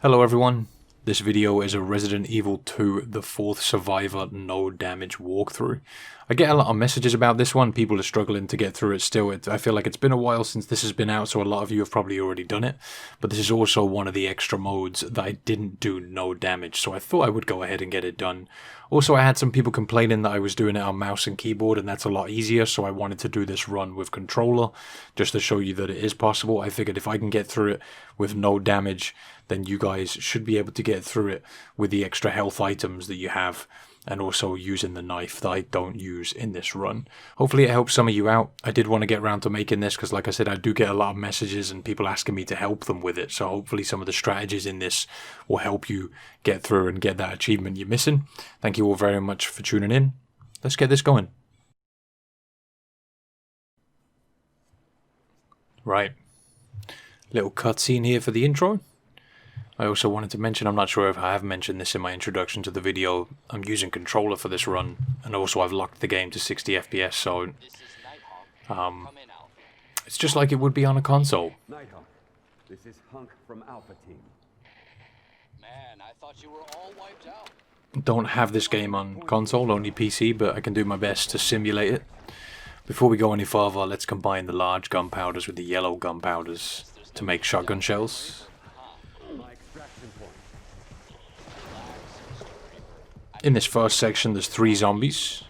Hello everyone, this video is a Resident Evil 2 The Fourth Survivor No Damage walkthrough. I get a lot of messages about this one, people are struggling to get through it still. I feel like it's been a while since this has been out, so a lot of you have probably already done it. But this is also one of the extra modes that I didn't do no damage, so I thought I would go ahead and get it done. Also, I had some people complaining that I was doing it on mouse and keyboard, and that's a lot easier, so I wanted to do this run with controller, just to show you that it is possible. I figured if I can get through it with no damage, then you guys should be able to get through it with the extra health items that you have, and also using the knife that I don't use in this run. Hopefully it helps some of you out. I did want to get around to making this because, like I said, I do get a lot of messages and people asking me to help them with it, so hopefully some of the strategies in this will help you get through and get that achievement you're missing. Thank you all very much for tuning in. Let's get this going. Right. Little cutscene here for the intro. I also wanted to mention, I'm not sure if I have mentioned this in my introduction to the video, I'm using controller for this run, and also I've locked the game to 60 FPS, so it's just like it would be on a console. Night Hunk, this is Hunk from Alpha Team. Man, I thought you were all wiped out. Don't have this game on console, only PC, but I can do my best to simulate it. Before we go any further, let's combine the large gunpowders with the yellow gunpowders to make shotgun shells. In this first section there's 3 zombies.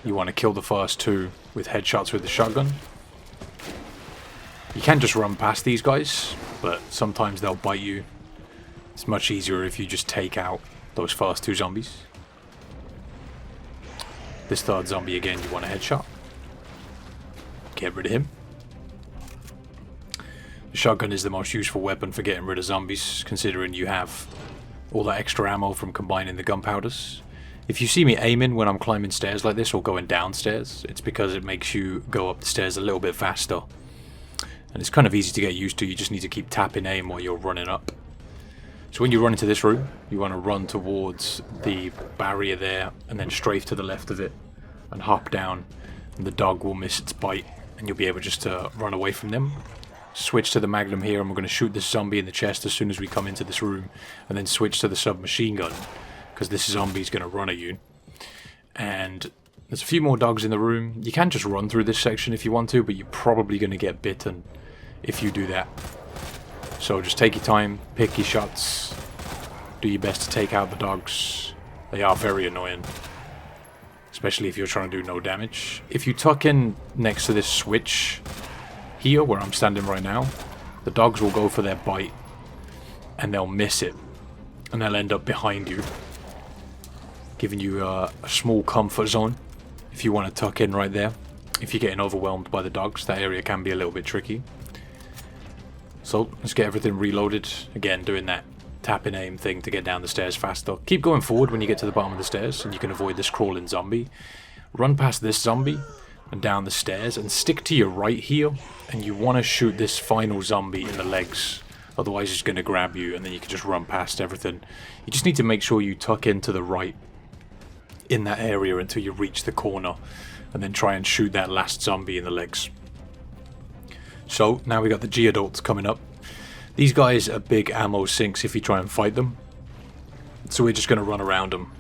You want to kill the first 2 with headshots with the shotgun. You can just run past these guys, but sometimes they'll bite you. It's much easier if you just take out those first 2 zombies. This third zombie again, you want a headshot. Get rid of him. The shotgun is the most useful weapon for getting rid of zombies, considering you have all that extra ammo from combining the gunpowders. If you see me aiming when I'm climbing stairs like this or going downstairs, it's because it makes you go up the stairs a little bit faster. And it's kind of easy to get used to, you just need to keep tapping aim while you're running up. So when you run into this room, you want to run towards the barrier there and then strafe to the left of it and hop down, and the dog will miss its bite and you'll be able just to run away from them. Switch to the Magnum here, and we're going to shoot this zombie in the chest as soon as we come into this room, and then switch to the submachine gun because this zombie's going to run at you. And there's a few more dogs in the room. You can just run through this section if you want to, but you're probably going to get bitten if you do that. So just take your time, pick your shots, do your best to take out the dogs. They are very annoying, especially if you're trying to do no damage. If you tuck in next to this switch here, where I'm standing right now, the dogs will go for their bite and they'll miss it and they'll end up behind you, giving you a small comfort zone if you want to tuck in right there. If you're getting overwhelmed by the dogs, that area can be a little bit tricky. So let's get everything reloaded. Again, doing that tap and aim thing to get down the stairs faster. Keep going forward when you get to the bottom of the stairs and you can avoid this crawling zombie. Run past this zombie and down the stairs and stick to your right here, and you want to shoot this final zombie in the legs, otherwise it's going to grab you and then you can just run past everything. You just need to make sure you tuck into the right in that area until you reach the corner, and then try and shoot that last zombie in the legs. So now we got the G-adults coming up. These guys are big ammo sinks if you try and fight them, so we're just going to run around them.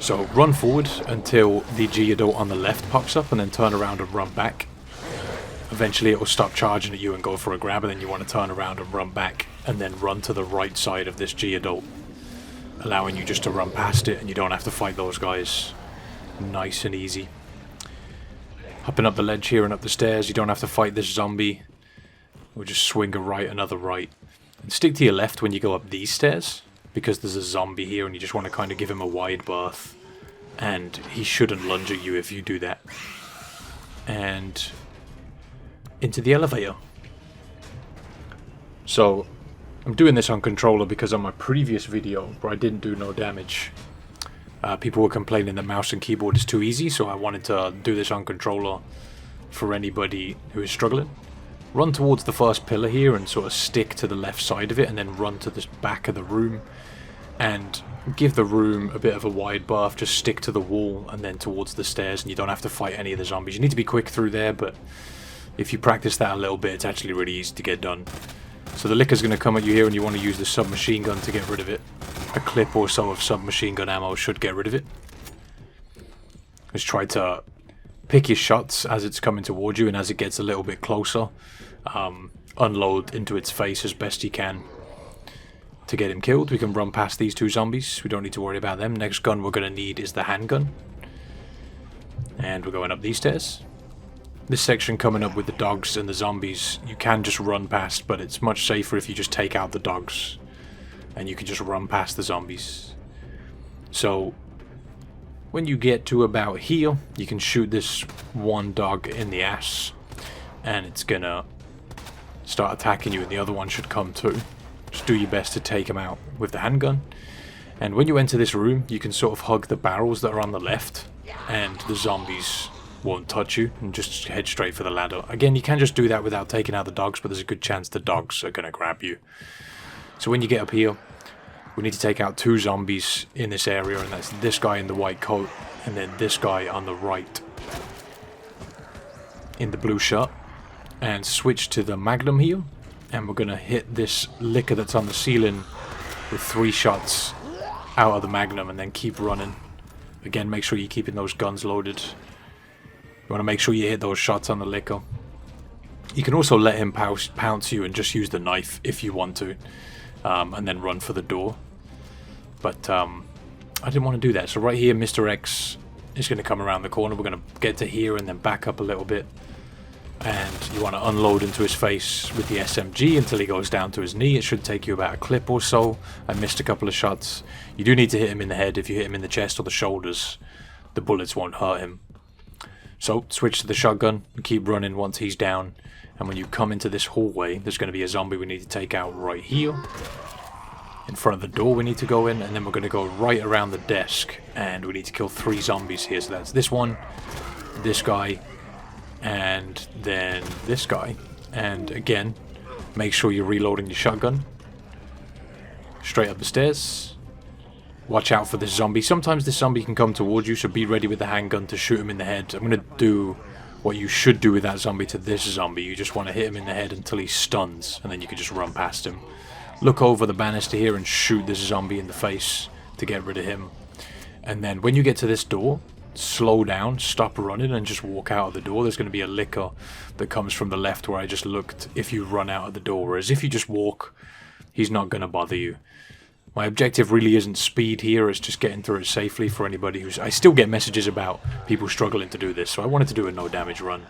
So run forward until the G-adult on the left pops up, and then turn around and run back. Eventually it will stop charging at you and go for a grab, and then you want to turn around and run back, and then run to the right side of this G-adult, allowing you just to run past it and you don't have to fight those guys. Nice and easy. Hopping up the ledge here and up the stairs, you don't have to fight this zombie. We'll just swing a right, another right. And stick to your left when you go up these stairs, because there's a zombie here and you just want to kind of give him a wide berth, and he shouldn't lunge at you if you do that. And into the elevator. So I'm doing this on controller because on my previous video where I didn't do no damage, people were complaining that mouse and keyboard is too easy, so I wanted to do this on controller for anybody who is struggling. Run towards the first pillar here and sort of stick to the left side of it, and then run to the back of the room and give the room a bit of a wide berth. Just stick to the wall and then towards the stairs, and you don't have to fight any of the zombies. You need to be quick through there, but if you practice that a little bit, it's actually really easy to get done. So the liquor's going to come at you here and you want to use the submachine gun to get rid of it. A clip or so of submachine gun ammo should get rid of it. Just try to pick your shots as it's coming towards you, and as it gets a little bit closer, unload into its face as best you can to get him killed. We can run past these two zombies. We don't need to worry about them. Next gun we're going to need is the handgun. And we're going up these stairs. This section coming up with the dogs and the zombies, you can just run past, but it's much safer if you just take out the dogs and you can just run past the zombies. So when you get to about here, you can shoot this one dog in the ass and it's gonna start attacking you, and the other one should come too. Just do your best to take him out with the handgun. And when you enter this room, you can sort of hug the barrels that are on the left, and the zombies won't touch you, and just head straight for the ladder. Again, you can just do that without taking out the dogs, but there's a good chance the dogs are going to grab you. So when you get up here, we need to take out two zombies in this area, and that's this guy in the white coat, and then this guy on the right in the blue shirt. And switch to the Magnum here, and we're going to hit this liquor that's on the ceiling with 3 shots out of the Magnum, and then keep running. Again, make sure you're keeping those guns loaded. You want to make sure you hit those shots on the liquor. You can also let him pounce you and just use the knife if you want to, and then run for the door. But I didn't want to do that. So right here, Mr. X is going to come around the corner. We're going to get to here and then back up a little bit. And you want to unload into his face with the SMG until he goes down to his knee. It should take you about a clip or so. I missed a couple of shots. You do need to hit him in the head. If you hit him in the chest or the shoulders, the bullets won't hurt him. So switch to the shotgun and keep running once he's down. And when you come into this hallway, there's going to be a zombie we need to take out right here. In front of the door we need to go in, and then we're going to go right around the desk, and we need to kill 3 zombies here. So that's this one, this guy, and then this guy. And again, make sure you're reloading your shotgun. Straight up the stairs. Watch out for this zombie. Sometimes this zombie can come towards you, so be ready with the handgun to shoot him in the head. I'm going to do what you should do with that zombie to this zombie. You just want to hit him in the head until he stuns, and then you can just run past him. Look over the banister here and shoot this zombie in the face to get rid of him. And then when you get to this door, slow down, stop running, and just walk out of the door. There's going to be a licker that comes from the left where I just looked if you run out of the door, whereas if you just walk, he's not going to bother you. My objective really isn't speed here, it's just getting through it safely for anybody who's... I still get messages about people struggling to do this, so I wanted to do a no damage run.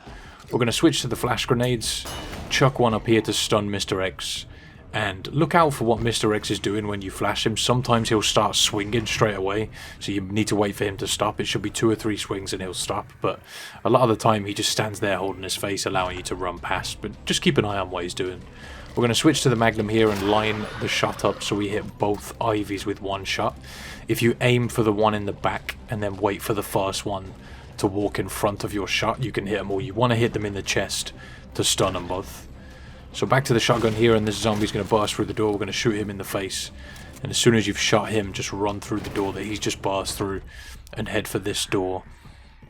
We're going to switch to the flash grenades, chuck one up here to stun Mr. X, and look out for what Mr. X is doing when you flash him. Sometimes he'll start swinging straight away, so you need to wait for him to stop. It should be 2 or 3 swings and he'll stop, but a lot of the time he just stands there holding his face, allowing you to run past, but just keep an eye on what he's doing. We're going to switch to the Magnum here and line the shot up so we hit both Ivies with 1 shot. If you aim for the one in the back and then wait for the first one to walk in front of your shot, you can hit them all. You want to hit them in the chest to stun them both. So back to the shotgun here, and this zombie's going to burst through the door. We're going to shoot him in the face, and as soon as you've shot him, just run through the door that he's just burst through and head for this door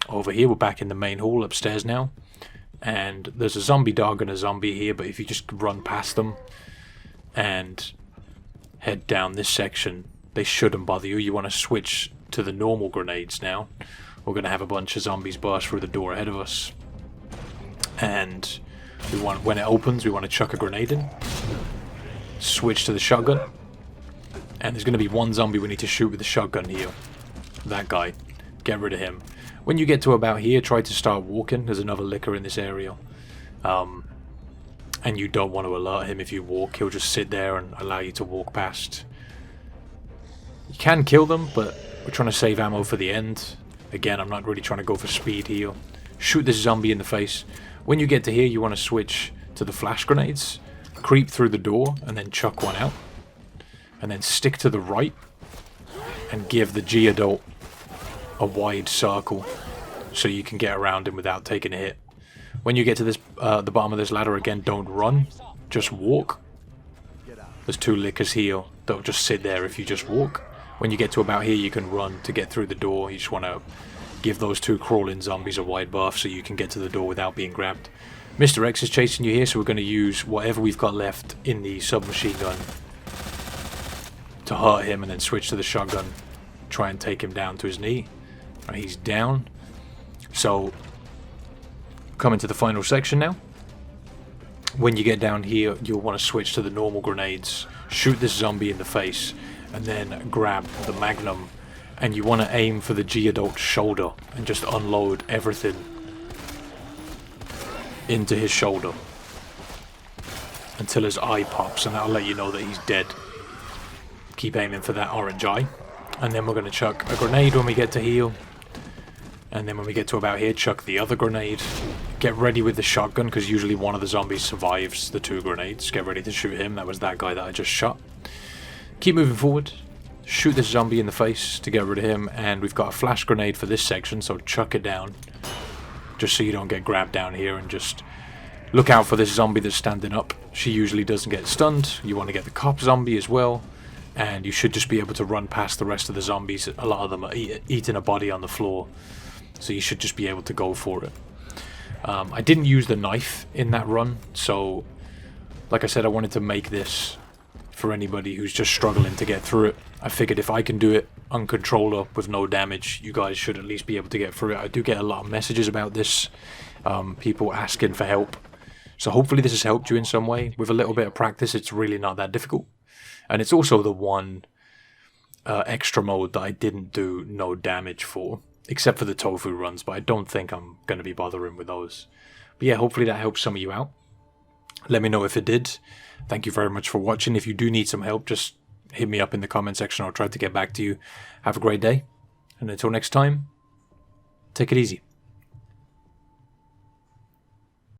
over here. We're back in the main hall upstairs now, and there's a zombie dog and a zombie here, but if you just run past them and head down this section, they shouldn't bother you. You want to switch to the normal grenades now. We're going to have a bunch of zombies burst through the door ahead of us, and we want, when it opens, we want to chuck a grenade in. Switch to the shotgun. And there's going to be 1 zombie we need to shoot with the shotgun here. That guy. Get rid of him. When you get to about here, try to start walking. There's another licker in this area. And you don't want to alert him if you walk. He'll just sit there and allow you to walk past. You can kill them, but we're trying to save ammo for the end. Again, I'm not really trying to go for speed here. Shoot this zombie in the face. When you get to here, you want to switch to the flash grenades, creep through the door, and then chuck one out. And then stick to the right, and give the G-Adult a wide circle, so you can get around him without taking a hit. When you get to this, the bottom of this ladder again, don't run, just walk. There's 2 lickers here that'll just sit there if you just walk. When you get to about here, you can run to get through the door. You just want to give those 2 crawling zombies a wide berth so you can get to the door without being grabbed. Mr. X is chasing you here, so we're going to use whatever we've got left in the submachine gun to hurt him, and then switch to the shotgun. Try and take him down to his knee. Right, he's down. So, coming to the final section now. When you get down here, you'll want to switch to the normal grenades. Shoot this zombie in the face, and then grab the Magnum. And you want to aim for the G-Adult's shoulder and just unload everything into his shoulder until his eye pops, and that'll let you know that he's dead. Keep aiming for that orange eye. And then we're going to chuck a grenade when we get to heal. And then when we get to about here, chuck the other grenade. Get ready with the shotgun, because usually one of the zombies survives the 2 grenades. Get ready to shoot him. That was that guy that I just shot. Keep moving forward. Shoot this zombie in the face to get rid of him. And we've got a flash grenade for this section, so chuck it down. Just so you don't get grabbed down here, and just look out for this zombie that's standing up. She usually doesn't get stunned. You want to get the cop zombie as well. And you should just be able to run past the rest of the zombies. A lot of them are eating a body on the floor. So you should just be able to go for it. I didn't use the knife in that run. So, like I said, I wanted to make this for anybody who's just struggling to get through it. I figured if I can do it on controller with no damage, you guys should at least be able to get through it. I do get a lot of messages about this. People asking for help. So hopefully this has helped you in some way. With a little bit of practice, it's really not that difficult. And it's also the one extra mode that I didn't do no damage for, except for the tofu runs, but I don't think I'm going to be bothering with those. But yeah, hopefully that helps some of you out. Let me know if it did. Thank you very much for watching. If you do need some help, just hit me up in the comment section. I'll try to get back to you. Have a great day. And until next time, take it easy.